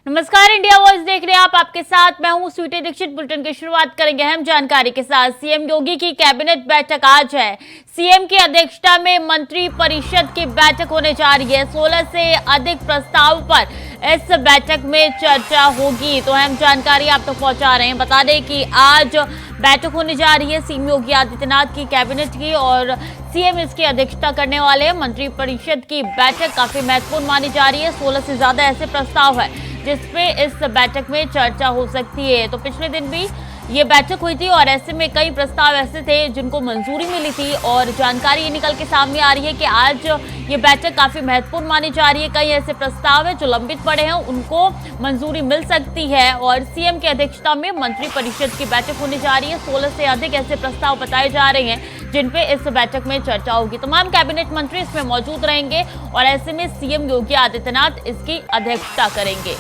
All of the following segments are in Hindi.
नमस्कार, इंडिया वॉइस देख रहे हैं आप। आपके साथ मैं हूं स्वीटी दीक्षित। बुलेटिन की शुरुआत करेंगे अहम जानकारी के साथ। सीएम योगी की कैबिनेट बैठक आज है। सीएम की अध्यक्षता में मंत्री परिषद की बैठक होने जा रही है। 16 से अधिक प्रस्ताव पर इस बैठक में चर्चा होगी। तो अहम जानकारी आप तक पहुंचा रहे हैं। बता दें कि आज बैठक होने जा रही है सीएम योगी आदित्यनाथ की कैबिनेट की, और सीएम इसकी अध्यक्षता करने वाले हैं। मंत्री परिषद की बैठक काफी महत्वपूर्ण मानी जा रही है। 16 से ज्यादा ऐसे प्रस्ताव है जिसपे इस बैठक में चर्चा हो सकती है। तो पिछले दिन भी ये बैठक हुई थी और ऐसे में कई प्रस्ताव ऐसे थे जिनको मंजूरी मिली थी, और जानकारी ये निकल के सामने आ रही है कि आज ये बैठक काफी महत्वपूर्ण मानी जा रही है। कई ऐसे प्रस्ताव है जो लंबित पड़े हैं, उनको मंजूरी मिल सकती है, और सीएम की अध्यक्षता में मंत्री परिषद की बैठक होने जा रही है। 16 से अधिक ऐसे प्रस्ताव बताए जा रहे हैं जिन पे इस बैठक में चर्चा होगी। तमाम कैबिनेट मंत्री इसमें मौजूद रहेंगे और ऐसे में सीएम योगी आदित्यनाथ इसकी अध्यक्षता करेंगे।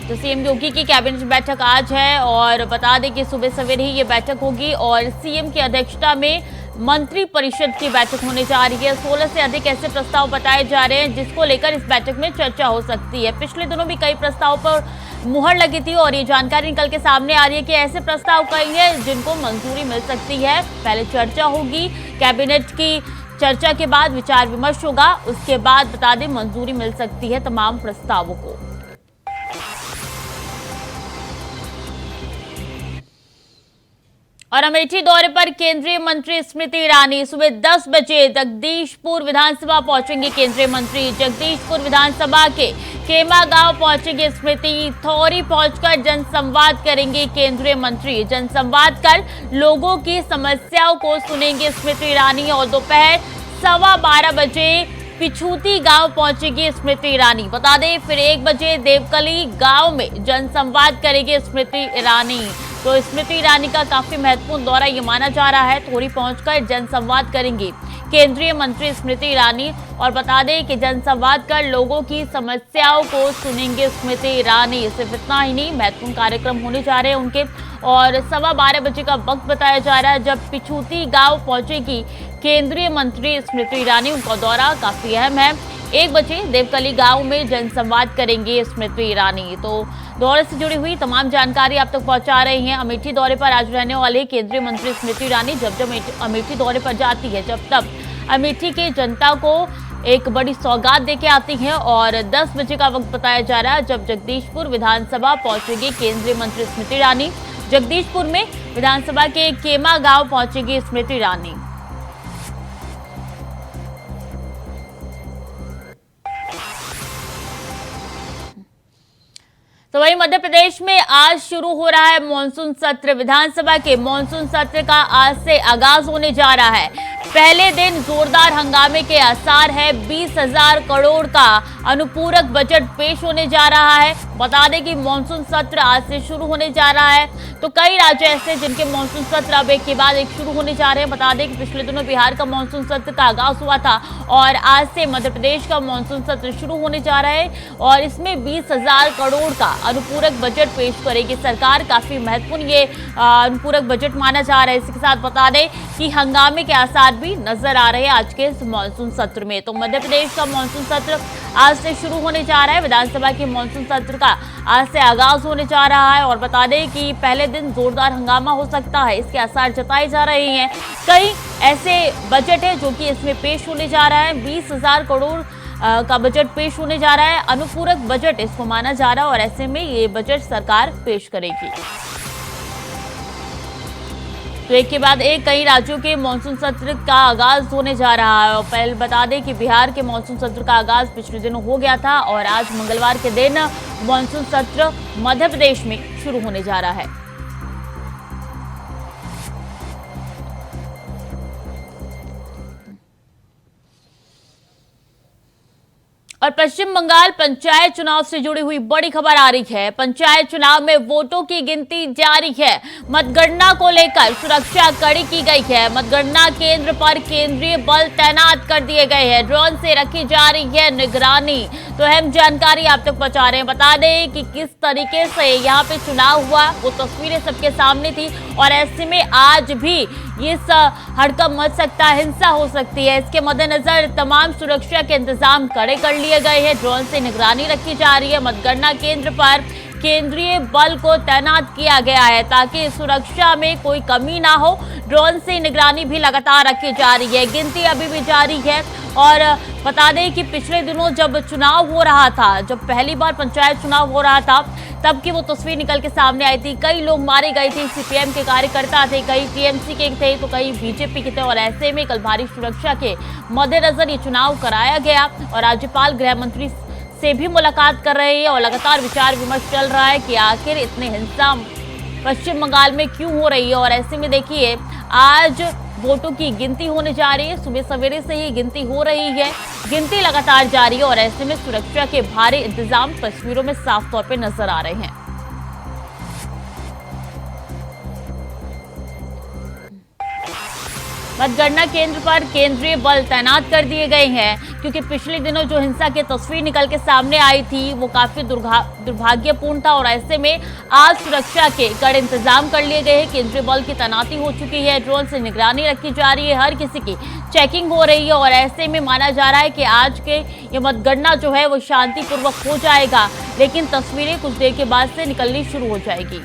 तो सीएम योगी की कैबिनेट बैठक आज है, और बता दें कि सुबह सवेरे ही ये बैठक होगी और सीएम की अध्यक्षता में मंत्री परिषद की बैठक होने जा रही है। 16 से अधिक ऐसे प्रस्ताव बताए जा रहे हैं जिसको लेकर इस बैठक में चर्चा हो सकती है। पिछले दिनों भी कई प्रस्ताव पर मुहर लगी थी और ये जानकारी निकल के सामने आ रही है कि ऐसे प्रस्ताव कई हैं जिनको मंजूरी मिल सकती है। पहले चर्चा होगी, कैबिनेट की चर्चा के बाद विचार विमर्श होगा, उसके बाद बता दें मंजूरी मिल सकती है तमाम प्रस्तावों को। और अमेठी दौरे पर केंद्रीय मंत्री स्मृति ईरानी सुबह 10 बजे जगदीशपुर विधानसभा पहुंचेंगे। केंद्रीय मंत्री जगदीशपुर विधानसभा के केमा गांव पहुंचेंगे। स्मृति थौरी पहुंचकर जनसंवाद करेंगे। केंद्रीय मंत्री जनसंवाद कर लोगों की समस्याओं को सुनेंगे स्मृति ईरानी, और दोपहर 12:15 बजे पिछूती गांव पहुंचेगी स्मृति ईरानी। बता दें फिर 1 बजे देवकली गांव में जनसंवाद करेंगे स्मृति ईरानी। तो स्मृति ईरानी का काफी महत्वपूर्ण दौरा ये माना जा रहा है। थोड़ी पहुंचकर जनसंवाद करेंगी केंद्रीय मंत्री स्मृति ईरानी, और बता दें कि जनसंवाद कर लोगों की समस्याओं को सुनेंगे स्मृति ईरानी। सिर्फ इतना ही नहीं, महत्वपूर्ण कार्यक्रम होने जा रहे हैं उनके, और 12:15 बजे का वक्त बताया जा रहा है जब पिछूती गांव पहुंचेगी केंद्रीय मंत्री स्मृति ईरानी। उनका दौरा काफी अहम है। 1 बजे देवकली गांव में जनसंवाद करेंगे स्मृति ईरानी। तो दौरे से जुड़ी हुई तमाम जानकारी आप तक पहुंचा रही हैं। अमेठी दौरे पर आज रहने वाले केंद्रीय मंत्री स्मृति ईरानी जब अमेठी दौरे पर जाती है, जब तब अमेठी की जनता को एक बड़ी सौगात देके आती हैं, और 10 बजे का वक्त बताया जा रहा है जब जगदीशपुर विधानसभा पहुंचेगी केंद्रीय मंत्री स्मृति ईरानी। जगदीशपुर में विधानसभा के केमा गांव पहुंचेगी स्मृति ईरानी। तो वहीं मध्य प्रदेश में आज शुरू हो रहा है मॉनसून सत्र। विधानसभा के मॉनसून सत्र का आज से आगाज होने जा रहा है। पहले दिन जोरदार हंगामे के आसार है। 20,000 करोड़ का अनुपूरक बजट पेश होने जा रहा है। बता दें कि मॉनसून सत्र आज से शुरू होने जा रहा है। तो कई राज्य ऐसे जिनके मॉनसून सत्र अब एक के बाद एक शुरू होने जा रहे हैं। बता दें कि पिछले दिनों बिहार का मॉनसून सत्र का आगाज हुआ था, और आज से मध्य प्रदेश का मॉनसून सत्र शुरू होने जा रहा है, और इसमें 20,000 करोड़ का अनुपूरक बजट पेश करेगी सरकार। काफी महत्वपूर्ण ये अनुपूरक बजट माना जा रहा है। इसके साथ बता दें कि हंगामे के आसार भी नजर आ रहे हैं आज के इस मॉनसून सत्र में। तो मध्य प्रदेश का मॉनसून सत्र आज से शुरू होने जा रहा है। विधानसभा के मॉनसून सत्र का आज से आगाज होने जा रहा है, और बता दें कि पहले दिन जोरदार हंगामा हो सकता है, इसके आसार जताए जा रहे हैं। कई ऐसे बजट है जो कि इसमें पेश होने जा रहा है। 20,000 करोड़ का बजट पेश होने जा रहा है। अनुपूरक बजट इसको माना जा रहा है, और ऐसे में ये बजट सरकार पेश करेगी। तो एक के बाद एक कई राज्यों के मॉनसून सत्र का आगाज होने जा रहा है। और पहले बता दें कि बिहार के मॉनसून सत्र का आगाज पिछले दिनों हो गया था, और आज मंगलवार के दिन मॉनसून सत्र मध्य प्रदेश में शुरू होने जा रहा है। और पश्चिम बंगाल पंचायत चुनाव से जुड़ी हुई बड़ी खबर आ रही है। पंचायत चुनाव में वोटों की गिनती जारी है। मतगणना को लेकर सुरक्षा कड़ी की गई है। मतगणना केंद्र पर केंद्रीय बल तैनात कर दिए गए हैं। ड्रोन से रखी जा रही है निगरानी। तो अहम जानकारी आप तक पहुंचा रहे हैं। बता दें कि किस तरीके से यहाँ पे चुनाव हुआ, वो तस्वीरें सबके सामने थी, और ऐसे में आज भी ये हड़कंप मच सकता है, हिंसा हो सकती है। इसके मद्देनजर तमाम सुरक्षा के इंतजाम कड़े कर लिए गए हैं। ड्रोन से निगरानी रखी जा रही है। मतगणना केंद्र पर केंद्रीय बल को तैनात किया गया है ताकि सुरक्षा में कोई कमी ना हो। ड्रोन से निगरानी भी लगातार रखी जा रही है। गिनती अभी भी जारी है। और बता दें कि पिछले दिनों जब चुनाव हो रहा था, जब पहली बार पंचायत चुनाव हो रहा था, तब की वो तस्वीर निकल के सामने आई थी। कई लोग मारे गए थे, सीपीएम के कार्यकर्ता थे, कई टीएमसी के थे तो कई बीजेपी के थे। और ऐसे में कल भारी सुरक्षा के मद्देनजर ये चुनाव कराया गया और राज्यपाल गृह मंत्री से भी मुलाकात कर रहे हैं और लगातार विचार विमर्श चल रहा है कि आखिर इतनी हिंसा पश्चिम बंगाल में क्यों हो रही है। और ऐसे में देखिए, आज वोटों की गिनती होने जा रही है। सुबह सवेरे से ही गिनती हो रही है, गिनती लगातार जारी है और ऐसे में सुरक्षा के भारी इंतजाम तस्वीरों में साफ तौर पे नजर आ रहे हैं। मतगणना केंद्र पर केंद्रीय बल तैनात कर दिए गए हैं क्योंकि पिछले दिनों जो हिंसा की तस्वीर निकल के सामने आई थी वो काफी दुर्भाग्यपूर्ण था। और ऐसे में आज सुरक्षा के कड़े इंतजाम कर लिए गए हैं। केंद्रीय बल की तैनाती हो चुकी है। ड्रोन से निगरानी रखी जा रही है। हर किसी की चेकिंग हो रही है और ऐसे में माना जा रहा है कि आज के ये मतगणना जो है वो शांतिपूर्वक हो जाएगा, लेकिन तस्वीरें कुछ देर के बाद से निकलनी शुरू हो जाएगी।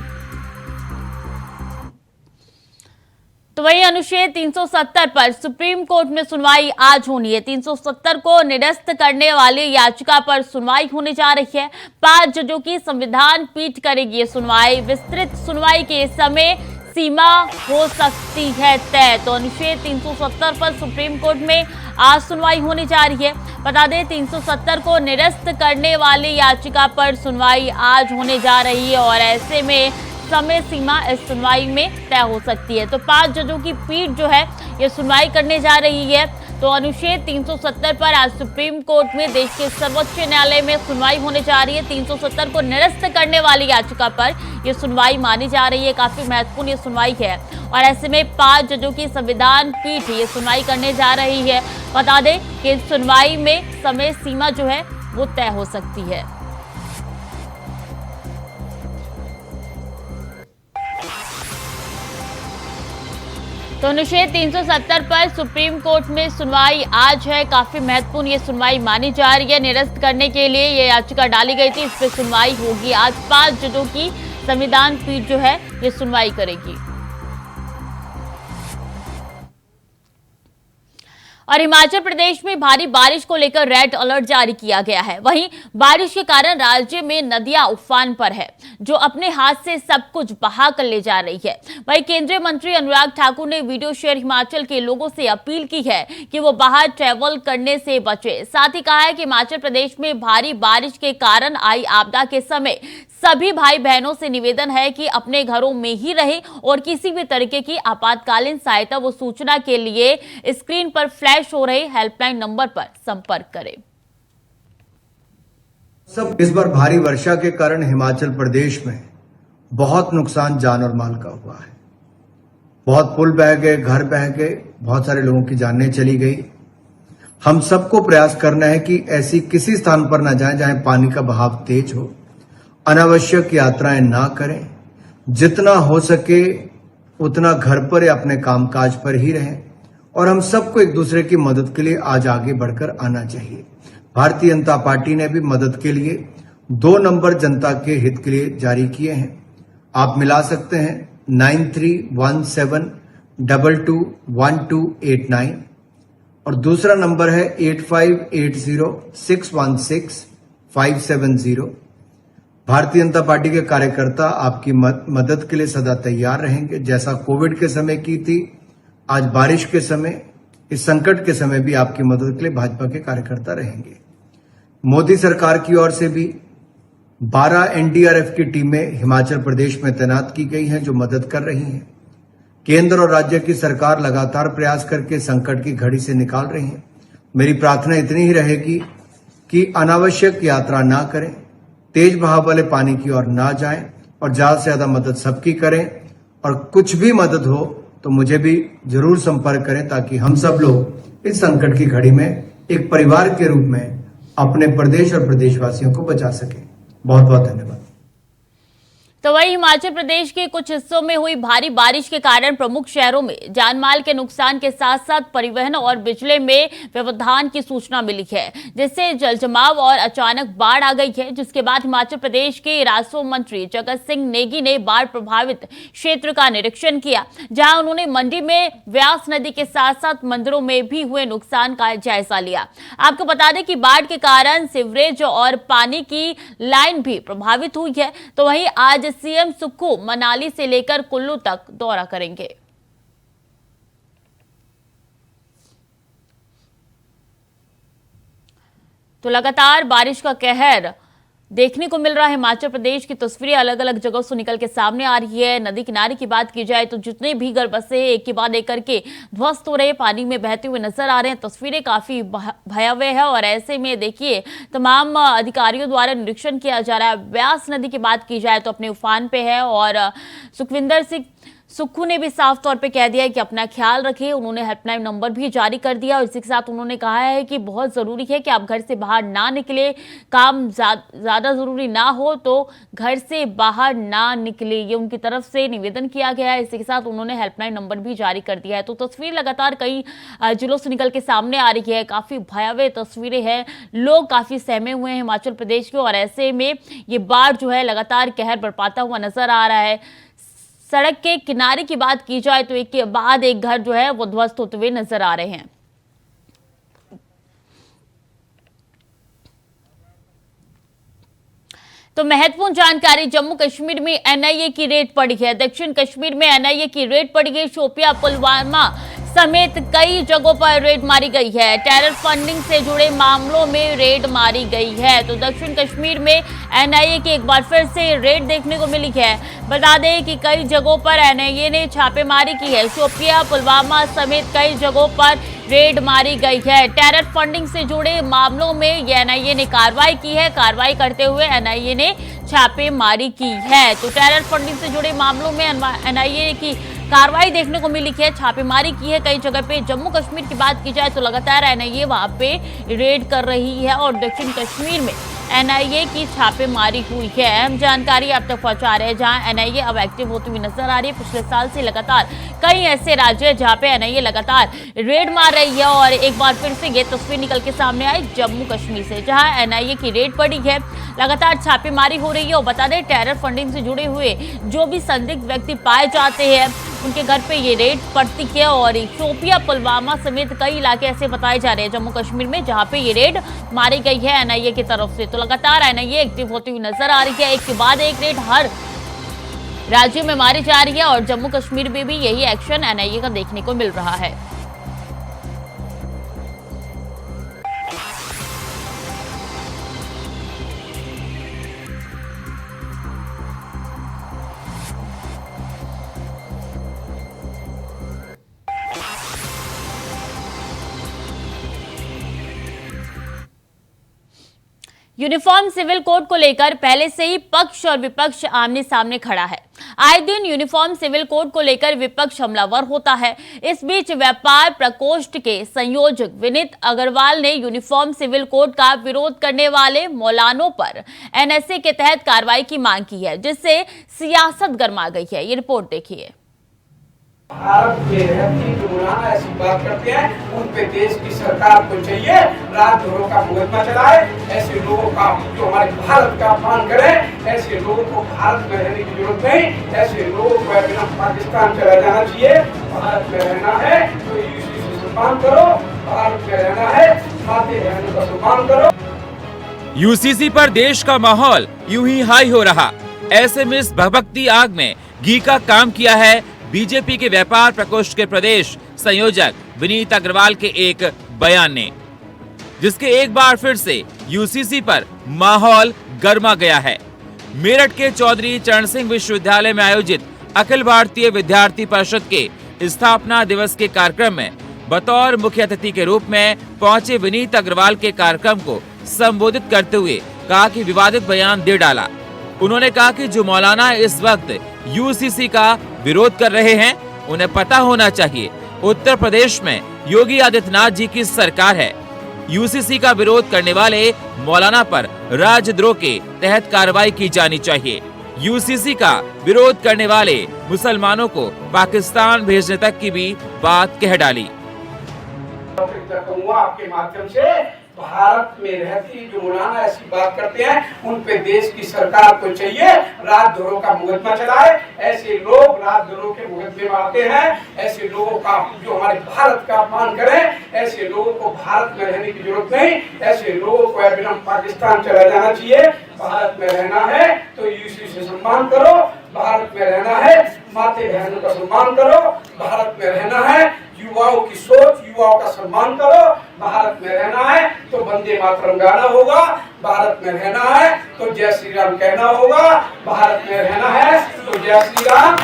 तो वही अनुच्छेद 370 पर सुप्रीम कोर्ट में सुनवाई आज होनी है। 370 को निरस्त करने वाली याचिका पर सुनवाई होने जा रही है। 5 जजों की संविधान पीठ करेगी ये सुनवाई। विस्तृत सुनवाई के समय सीमा हो सकती है तय। तो अनुच्छेद 370 पर सुप्रीम कोर्ट में आज सुनवाई होने जा रही है। बता दें, 370 को निरस्त करने वाली याचिका पर सुनवाई आज होने जा रही है और ऐसे में समय सीमा इस सुनवाई में तय हो सकती है। तो 5 जजों की पीठ जो है ये सुनवाई करने जा रही है। तो अनुच्छेद 370 पर आज सुप्रीम कोर्ट में देश के सर्वोच्च न्यायालय में सुनवाई होने जा रही है। 370 को निरस्त करने वाली याचिका पर यह सुनवाई मानी जा रही है। काफी महत्वपूर्ण ये सुनवाई है और ऐसे में 5 जजों की संविधान पीठ ये सुनवाई करने जा रही है। बता दें कि इस सुनवाई में समय सीमा जो है वो तय हो सकती है। तो अनुच्छेद 370 पर सुप्रीम कोर्ट में सुनवाई आज है। काफी महत्वपूर्ण ये सुनवाई मानी जा रही है। निरस्त करने के लिए ये याचिका डाली गई थी, इस पर सुनवाई होगी आज। 5 जजों की संविधान पीठ जो है ये सुनवाई करेगी। और हिमाचल प्रदेश में भारी बारिश को लेकर रेड अलर्ट जारी किया गया है। वहीं बारिश के कारण राज्य में नदियां उफान पर है, जो अपने हाथ से सब कुछ बहा कर ले जा रही है। वहीं केंद्रीय मंत्री अनुराग ठाकुर ने वीडियो शेयर हिमाचल के लोगों से अपील की है कि वो बाहर ट्रैवल करने से बचे। साथ ही कहा है कि हिमाचल प्रदेश में भारी बारिश के कारण आई आपदा के समय सभी भाई बहनों से निवेदन है कि अपने घरों में ही रहें और किसी भी तरीके की आपातकालीन सहायता व सूचना के लिए स्क्रीन पर फ्लैश हो रहे हेल्पलाइन नंबर पर संपर्क करें। सब इस बार भारी वर्षा के कारण हिमाचल प्रदेश में बहुत नुकसान जान और माल का हुआ है। बहुत पुल बह गए, घर बह गए, बहुत सारे लोगों की जानें चली गई। हम सबको प्रयास करना है कि ऐसी किसी स्थान पर न जाएं जहां पानी का बहाव तेज हो। अनावश्यक यात्राएं ना करें। जितना हो सके उतना घर पर या अपने कामकाज पर ही रहें और हम सबको एक दूसरे की मदद के लिए आज आगे बढ़कर आना चाहिए। भारतीय जनता पार्टी ने भी मदद के लिए 2 नंबर जनता के हित के लिए जारी किए हैं। आप मिला सकते हैं 9317221289 और दूसरा नंबर है 8580616570। भारतीय जनता पार्टी के कार्यकर्ता आपकी मदद के लिए सदा तैयार रहेंगे। जैसा कोविड के समय की थी, आज बारिश के समय, इस संकट के समय भी आपकी मदद के लिए भाजपा के कार्यकर्ता रहेंगे। मोदी सरकार की ओर से भी 12 एनडीआरएफ की टीमें हिमाचल प्रदेश में तैनात की गई हैं जो मदद कर रही हैं। केंद्र और राज्य की सरकार लगातार प्रयास करके संकट की घड़ी से निकाल रही है। मेरी प्रार्थना इतनी ही रहेगी कि अनावश्यक यात्रा ना करें, तेज बहाव वाले पानी की ओर ना जाएं और ज्यादा से ज्यादा मदद सबकी करें। और कुछ भी मदद हो तो मुझे भी जरूर संपर्क करें ताकि हम सब लोग इस संकट की घड़ी में एक परिवार के रूप में अपने प्रदेश और प्रदेशवासियों को बचा सकें। बहुत बहुत धन्यवाद। तो वहीं हिमाचल प्रदेश के कुछ हिस्सों में हुई भारी बारिश के कारण प्रमुख शहरों में जानमाल के नुकसान के साथ साथ परिवहन और बिजली में व्यवधान की सूचना मिली है, जिससे जलजमाव और अचानक बाढ़ आ गई है। जिसके बाद हिमाचल प्रदेश के राजस्व मंत्री जगत सिंह नेगी ने बाढ़ प्रभावित क्षेत्र का निरीक्षण किया, जहां उन्होंने मंडी में व्यास नदी के साथ साथ मंदिरों में भी हुए नुकसान का जायजा लिया। आपको बता दें कि बाढ़ के कारण सीवरेज और पानी की लाइन भी प्रभावित हुई है। तो वहीं आज सीएम सुक्खू मनाली से लेकर कुल्लू तक दौरा करेंगे। तो लगातार बारिश का कहर देखने को मिल रहा है। हिमाचल प्रदेश की तस्वीरें अलग अलग जगहों से निकल के सामने आ रही है। नदी किनारे की बात की जाए तो जितने भी घर बसे एक के बाद एक करके ध्वस्त हो रहे, पानी में बहते हुए नजर आ रहे हैं। तस्वीरें काफी भयावह है और ऐसे में देखिए तमाम अधिकारियों द्वारा निरीक्षण किया जा रहा है। व्यास नदी की बात की जाए तो अपने उफान पे है और सुखविंदर सिंह सुक्खू ने भी साफ तौर पे कह दिया है कि अपना ख्याल रखें। उन्होंने हेल्पलाइन नंबर भी जारी कर दिया और इसी के साथ उन्होंने कहा है कि बहुत ज़रूरी है कि आप घर से बाहर ना निकले, काम ज़्यादा ज़रूरी ना हो तो घर से बाहर ना निकले, ये उनकी तरफ से निवेदन किया गया है। इसी के साथ उन्होंने हेल्पलाइन नंबर भी जारी कर दिया है। तो तस्वीर लगातार कई जिलों से निकल के सामने आ रही है, काफ़ी भयावह तस्वीरें हैं, लोग काफ़ी सहमे हुए हैं हिमाचल प्रदेश के और ऐसे में ये बाढ़ जो है लगातार कहर बरपाता हुआ नजर आ रहा है। सड़क के किनारे की बात की जाए तो एक के बाद एक घर जो है वो ध्वस्त होते हुए नजर आ रहे हैं। तो महत्वपूर्ण जानकारी, जम्मू कश्मीर में एनआईए की रेड पड़ी है। दक्षिण कश्मीर में एनआईए की रेड पड़ी है। शोपियां, पुलवामा समेत कई जगहों पर रेड मारी गई है। टेरर फंडिंग से जुड़े मामलों में रेड मारी गई है। तो दक्षिण कश्मीर में एनआईए की एक बार फिर से रेड देखने को मिली है। बता दें कि कई जगहों पर एनआईए ने छापेमारी की है। शोपियां, पुलवामा समेत कई जगहों पर रेड मारी गई है। टेरर फंडिंग से जुड़े मामलों में एनआईए ने कार्रवाई की है। कार्रवाई करते हुए एनआईए ने छापेमारी की है। तो टेरर फंडिंग से जुड़े मामलों में एनआईए की कार्रवाई देखने को मिली है, छापेमारी की है कई जगह पे। जम्मू कश्मीर की बात की जाए तो लगातार एनआईए वहां पे रेड कर रही है और दक्षिण कश्मीर में एनआईए की छापेमारी हुई है। अहम जानकारी आप तक पहुंचा रहे हैं, जहां एनआईए अब एक्टिव होती हुई नजर आ रही है। पिछले साल से लगातार कई ऐसे राज्य हैं जहां पे एनआईए लगातार रेड मार रही है और एक बार फिर से ये तस्वीर निकल के सामने आई जम्मू कश्मीर से, जहां एनआईए की रेड पड़ी है, लगातार छापेमारी हो रही है। और बता दें टेरर फंडिंग से जुड़े हुए जो भी संदिग्ध व्यक्ति पाए जाते हैं उनके घर पे ये रेड पड़ती है और शोपियां, पुलवामा समेत कई इलाके ऐसे बताए जा रहे हैं जम्मू कश्मीर में जहां पे ये रेड मारी गई है एनआईए की तरफ से। तो लगातार एनआईए एक्टिव होती हुई नजर आ रही है। एक के बाद एक रेड हर राज्य में मारी जा रही है और जम्मू कश्मीर में भी यही एक्शन एनआईए का देखने को मिल रहा है। यूनिफॉर्म सिविल कोड को लेकर पहले से ही पक्ष और विपक्ष आमने सामने खड़ा है। आए दिन यूनिफॉर्म सिविल कोड को लेकर विपक्ष हमलावर होता है। इस बीच व्यापार प्रकोष्ठ के संयोजक विनीत अग्रवाल ने यूनिफॉर्म सिविल कोड का विरोध करने वाले मौलानों पर एनएसए के तहत कार्रवाई की मांग की है, जिससे सियासत गर्मा गई है। ये रिपोर्ट देखिए। भारत के जो मौलाना ऐसी बात करते हैं उन पे देश की सरकार को चाहिए राजद्रोह का मुकदमा चलाए। ऐसे लोगों का जो हमारे भारत का अपमान करे, ऐसे लोगों को भारत में रहने की जरूरत नहीं। ऐसे लोगों को अपना पाकिस्तान चला जाना चाहिए। भारत में रहना है तो यूसी से सम्मान करो, भारत में रहना है खाते रहने का सम्मान करो। यूसीसी पर देश का माहौल यूं ही हाई हो रहा। ऐसे में इस भभकती आग में घी का काम किया है बीजेपी के व्यापार प्रकोष्ठ के प्रदेश संयोजक विनीत अग्रवाल के एक बयान ने, जिसके एक बार फिर से यूसीसी पर माहौल गर्मा गया है। मेरठ के चौधरी चरण सिंह विश्वविद्यालय में आयोजित अखिल भारतीय विद्यार्थी परिषद के स्थापना दिवस के कार्यक्रम में बतौर मुख्य अतिथि के रूप में पहुंचे विनीत अग्रवाल के कार्यक्रम को संबोधित करते हुए कहा कि विवादित बयान दे डाला। उन्होंने कहा कि जो मौलाना इस वक्त यूसीसी का विरोध कर रहे हैं उन्हें पता होना चाहिए उत्तर प्रदेश में योगी आदित्यनाथ जी की सरकार है। यूसीसी का विरोध करने वाले मौलाना पर राजद्रोह के तहत कार्रवाई की जानी चाहिए। यूसीसी का विरोध करने वाले मुसलमानों को पाकिस्तान भेजने तक की भी बात कह डाली। आपके माध्यम से भारत में रहती जो मौलाना ऐसी बात करते हैं, उन पे देश की सरकार को चाहिए राजद्रोह का मुकदमा चलाए। ऐसे लोग राजद्रोह के मुकदमे में आते हैं, ऐसे लोगों का जो हमारे भारत का अपमान करें, ऐसे लोगों को भारत में रहने की जरूरत नहीं, ऐसे लोगों को अविलंब पाकिस्तान चला जाना चाहिए। भारत में रहना है तो यूसीसी से सम्मान करो, भारत में रहना है माते बहनों का सम्मान करो, भारत में रहना है युवाओं की सोच, युवाओं का सम्मान करो, भारत में रहना है तो वंदे मातरम गाना होगा, भारत में रहना है तो जय श्री राम कहना होगा, भारत में रहना है तो जय श्री राम।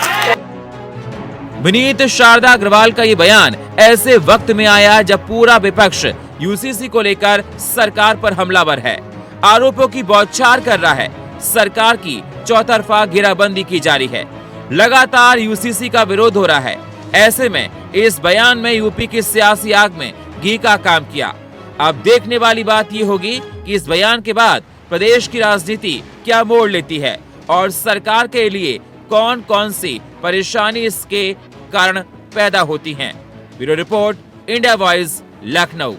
विनीत शारदा अग्रवाल का ये बयान ऐसे वक्त में आया जब पूरा विपक्ष यूसीसी को लेकर सरकार पर हमलावर है, आरोपों की बौछार कर रहा है, सरकार की चौतरफा घेराबंदी की जारी है, लगातार यूसीसी का विरोध हो रहा है। ऐसे में इस बयान में यूपी की सियासी आग में घी का काम किया। अब देखने वाली बात ये होगी कि इस बयान के बाद प्रदेश की राजनीति क्या मोड़ लेती है और सरकार के लिए कौन कौन सी परेशानी इसके कारण पैदा होती हैं। Bureau report, India voice, Lucknow.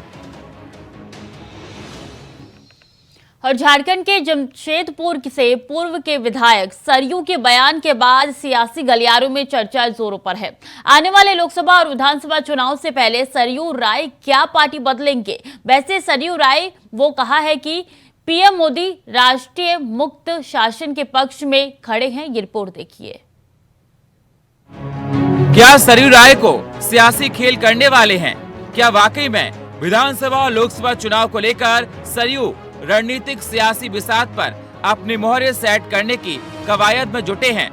और झारखंड के जमशेदपुर से पूर्व के विधायक सरयू के बयान के बाद सियासी गलियारों में चर्चा जोरों पर है। आने वाले लोकसभा और विधानसभा चुनाव से पहले सरयू राय क्या पार्टी बदलेंगे? वैसे सरयू राय वो कहा है कि पीएम मोदी राष्ट्रीय मुक्त शासन के पक्ष में खड़े हैं। ये रिपोर्ट देखिए। क्या सरयू राय को सियासी खेल करने वाले हैं? क्या वाकई में विधानसभा और लोकसभा चुनाव को लेकर सरयू रणनीतिक सियासी बिसात पर अपनी मोहरें सेट करने की कवायद में जुटे हैं?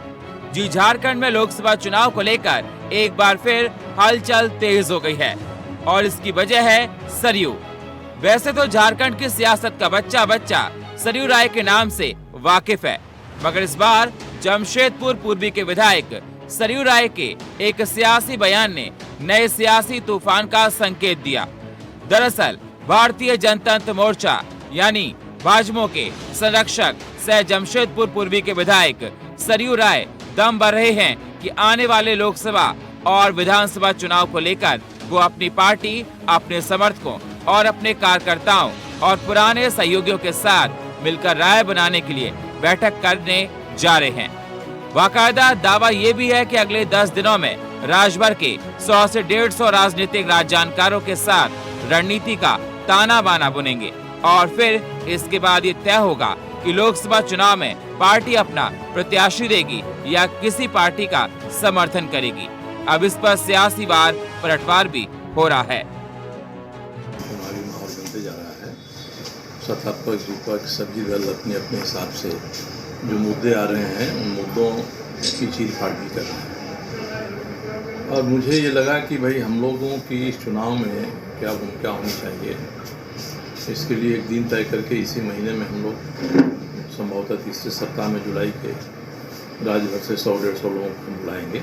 जी, झारखंड में लोकसभा चुनाव को लेकर एक बार फिर हलचल तेज हो गई है और इसकी वजह है सरयू। वैसे तो झारखंड की सियासत का बच्चा सरयू राय के नाम से वाकिफ है, मगर इस बार जमशेदपुर पूर्वी के विधायक सरयू राय के एक सियासी बयान ने नए सियासी तूफान का संकेत दिया। दरअसल भारतीय जनतंत्र मोर्चा यानी भाजपा के संरक्षक सह जमशेदपुर पूर्वी के विधायक सरयू राय दम भर रहे हैं कि आने वाले लोकसभा और विधानसभा चुनाव को लेकर वो अपनी पार्टी, अपने समर्थकों और अपने कार्यकर्ताओं और पुराने सहयोगियों के साथ मिलकर राय बनाने के लिए बैठक करने जा रहे हैं। बाकायदा दावा ये भी है कि अगले 10 दिनों में राज्यभर के 100 से 150 राजनीतिक जानकारों के साथ रणनीति का ताना बाना बुनेंगे और फिर इसके बाद ये तय होगा कि लोकसभा चुनाव में पार्टी अपना प्रत्याशी देगी या किसी पार्टी का समर्थन करेगी। अब इस पर सियासी वार पलटवार भी हो रहा है। हमारी माहौल बनते जा रहा है। सत्तापक्ष विपक्ष सभी दल अपने अपने हिसाब से जो मुद्दे आ रहे हैं उन मुद्दों की चीर-फाड़ भी कर रहे हैं और मुझे ये लगा कि भाई हम लोगों की इस चुनाव में क्या भूमिका होनी चाहिए, इसके लिए एक दिन तय करके इसी महीने में हम लोग संभवतः तीसरे सप्ताह में जुलाई के राज्य भर से 100-150 लोगों को बुलाएंगे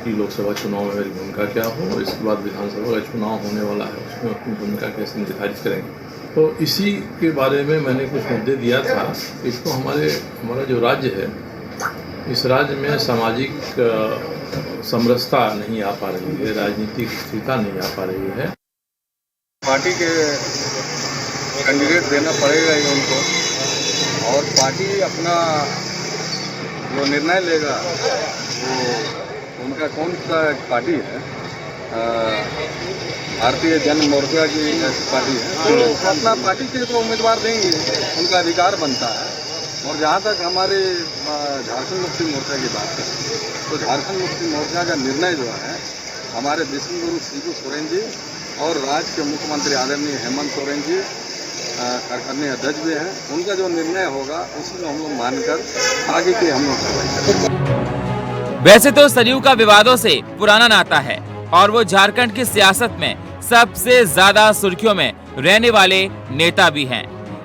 कि लोकसभा चुनाव में मेरी भूमिका क्या हो और इसके बाद विधानसभा का चुनाव होने वाला है उसमें अपनी भूमिका कैसे निर्धारित करेंगे। तो इसी के बारे में मैंने कुछ मुद्दे दिया था। इसको हमारा जो राज्य है, इस राज्य में सामाजिक समरसता नहीं आ पा रही है, राजनीतिक स्थिरता नहीं आ पा रही है। पार्टी के कैंडिडेट देना पड़ेगा ही उनको और पार्टी अपना जो निर्णय लेगा वो उनका कौन सा पार्टी है, भारतीय जन मोर्चा की ऐसी पार्टी है तो अपना पार्टी के तो उम्मीदवार देंगे, उनका अधिकार बनता है। और जहाँ तक हमारे झारखंड मुक्ति मोर्चा की बात करें तो झारखंड मुक्ति मोर्चा का निर्णय जो है हमारे विष्णुगुरु शिबू सोरेन जी और राज्य के मुख्यमंत्री आदरणीय हेमंत सोरेन जी कार्यकारिणी अध्यक्ष भी हैं, उनका जो निर्णय होगा उसी में हम लोग मानकर आगे के हम लोग कार्रवाई करेंगे। वैसे तो सरयू का विवादों से पुराना नाता है और वो झारखंड की सियासत में सबसे ज्यादा सुर्खियों में रहने वाले नेता भी हैं।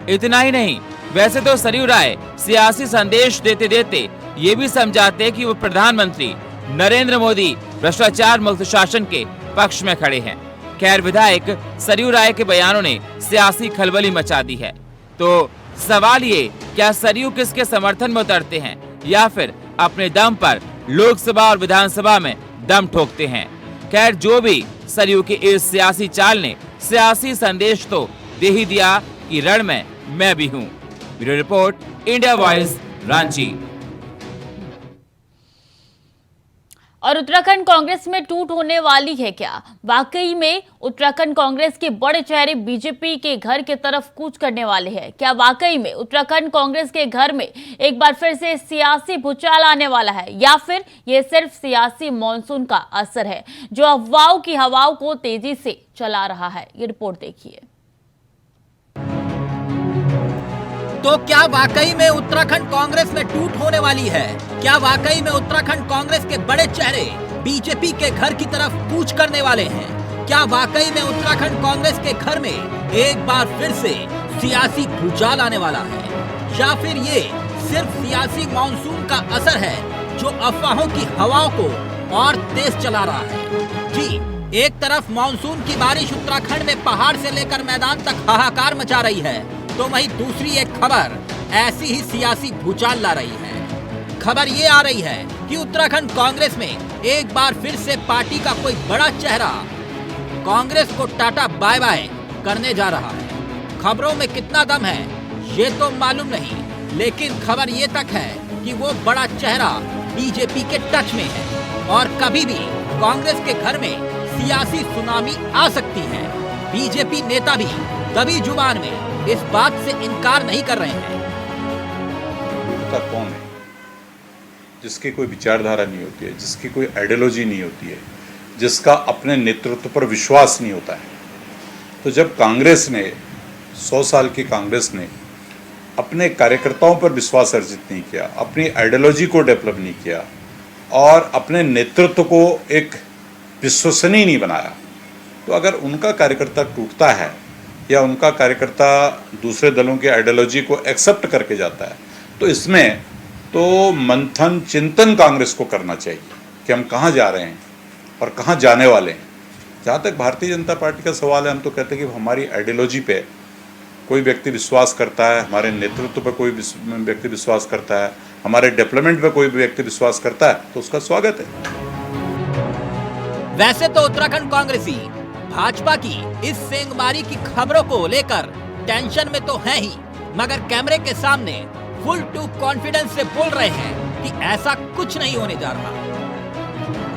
इतना ही नहीं, वैसे तो सरयू राय सियासी संदेश देते देते ये भी समझाते कि वो प्रधानमंत्री नरेंद्र मोदी भ्रष्टाचार मुक्त शासन के पक्ष में खड़े हैं। खैर, विधायक सरयू राय के बयानों ने सियासी खलबली मचा दी है। तो सवाल ये, क्या सरयू किसके समर्थन में उतरते हैं? या फिर अपने दम पर लोकसभा और विधानसभा में दम ठोकते हैं। खैर, जो भी सरयू की इस सियासी चाल ने सियासी संदेश तो दे ही दिया कि रण में मैं भी हूँ। Bureau report, India voice, Ranchi. और उत्तराखंड कांग्रेस में टूट होने वाली है क्या? वाकई में उत्तराखंड कांग्रेस के बड़े चेहरे बीजेपी के घर की तरफ कूच करने वाले हैं क्या? वाकई में उत्तराखंड कांग्रेस के घर में एक बार फिर से सियासी भूचाल आने वाला है, या फिर ये सिर्फ सियासी मॉनसून का असर है जो अफवाहों की हवाओं को तेजी से चला रहा है? ये रिपोर्ट देखिए। तो क्या वाकई में उत्तराखंड कांग्रेस में टूट होने वाली है? क्या वाकई में उत्तराखंड कांग्रेस के बड़े चेहरे बीजेपी के घर की तरफ कूच करने वाले हैं? क्या वाकई में उत्तराखंड कांग्रेस के घर में एक बार फिर से सियासी भूचाल आने वाला है, या फिर ये सिर्फ सियासी मानसून का असर है जो अफवाहों की हवाओं को और तेज चला रहा है? जी, एक तरफ मानसून की बारिश उत्तराखंड में पहाड़ से लेकर मैदान तक हाहाकार मचा रही है, तो वहीं दूसरी एक खबर ऐसी ही सियासी भूचाल ला रही है। खबर ये आ रही है कि उत्तराखंड कांग्रेस में एक बार फिर से पार्टी का कोई बड़ा चेहरा कांग्रेस को टाटा बाय बाय करने जा रहा है। खबरों में कितना दम है ये तो मालूम नहीं, लेकिन खबर ये तक है कि वो बड़ा चेहरा बीजेपी के टच में है और कभी भी कांग्रेस के घर में सियासी सुनामी आ सकती है। बीजेपी नेता भी दबी जुबान में इस बात से इनकार नहीं कर रहे हैं। कौन है जिसकी कोई विचारधारा नहीं होती है, जिसकी कोई आइडियोलॉजी नहीं होती है, जिसका अपने नेतृत्व पर विश्वास नहीं होता है? तो जब कांग्रेस ने 100 साल की कांग्रेस ने अपने कार्यकर्ताओं पर विश्वास अर्जित नहीं किया, अपनी आइडियोलॉजी को डेवलप नहीं किया और अपने नेतृत्व को एक विश्वसनीय नहीं बनाया, तो अगर उनका कार्यकर्ता टूटता है या उनका कार्यकर्ता दूसरे दलों की आइडियोलॉजी को एक्सेप्ट करके जाता है, तो इसमें तो मंथन चिंतन कांग्रेस को करना चाहिए कि हम कहाँ जा रहे हैं और कहाँ जाने वाले हैं। जहाँ तक भारतीय जनता पार्टी का सवाल है, हम तो कहते हैं कि हमारी आइडियोलॉजी पे कोई व्यक्ति विश्वास करता है, हमारे नेतृत्व पर कोई व्यक्ति विश्वास करता है, हमारे डेवलपमेंट पे कोई व्यक्ति विश्वास करता है, तो उसका स्वागत है। वैसे तो उत्तराखंड कांग्रेसी भाजपा की इस सेंगमारी की खबरों को लेकर टेंशन में तो है ही, मगर कैमरे के सामने फुल टू कॉन्फिडेंस से बोल रहे हैं कि ऐसा कुछ नहीं होने जा रहा।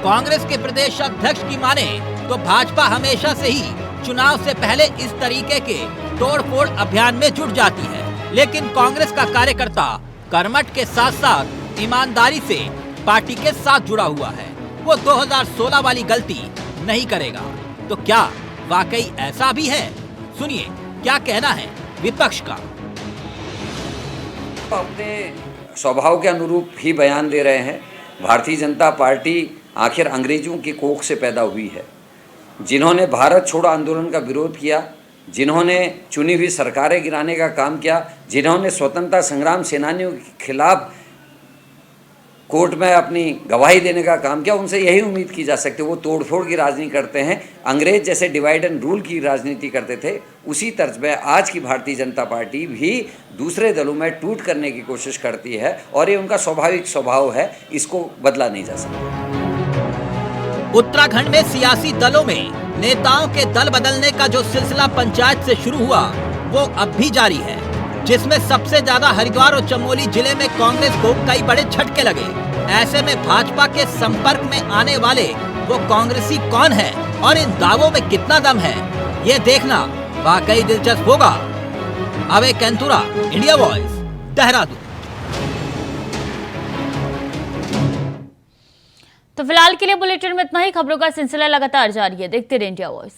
कांग्रेस के प्रदेश अध्यक्ष की माने तो भाजपा हमेशा से ही चुनाव से पहले इस तरीके के तोड़फोड़ अभियान में जुट जाती है, लेकिन कांग्रेस का कार्यकर्ता कर्मठ के साथ साथ ईमानदारी से पार्टी के साथ जुड़ा हुआ है। वो 2016 वाली गलती नहीं करेगा। तो क्या वाकई ऐसा भी है? सुनिए क्या कहना है विपक्ष का। अपने स्वभाव के अनुरूप ही बयान दे रहे हैं। भारतीय जनता पार्टी आखिर अंग्रेजों की कोख से पैदा हुई है, जिन्होंने भारत छोड़ो आंदोलन का विरोध किया, जिन्होंने चुनी हुई सरकारें गिराने का काम किया, जिन्होंने स्वतंत्रता संग्राम सेनानियों के खिलाफ कोर्ट में अपनी गवाही देने का काम किया। उनसे यही उम्मीद की जा सकती है। वो तोड़फोड़ की राजनीति करते हैं, अंग्रेज जैसे डिवाइड एंड रूल की राजनीति करते थे, उसी तर्ज में आज की भारतीय जनता पार्टी भी दूसरे दलों में टूट करने की कोशिश करती है और ये उनका स्वाभाविक स्वभाव है, इसको बदला नहीं जा सकता। उत्तराखंड में सियासी दलों में नेताओं के दल बदलने का जो सिलसिला पंचायत से शुरू हुआ वो अब भी जारी है, जिसमें सबसे ज्यादा हरिद्वार और चमोली जिले में कांग्रेस को कई बड़े झटके लगे। ऐसे में भाजपा के संपर्क में आने वाले वो कांग्रेसी कौन है और इन दावों में कितना दम है, ये देखना वाकई दिलचस्प होगा। अवे कैंतुरा, इंडिया वॉइस, देहरादून। तो फिलहाल के लिए बुलेटिन में इतना ही। खबरों का सिलसिला लगातार जारी है, देखते रहिए इंडिया वॉइस।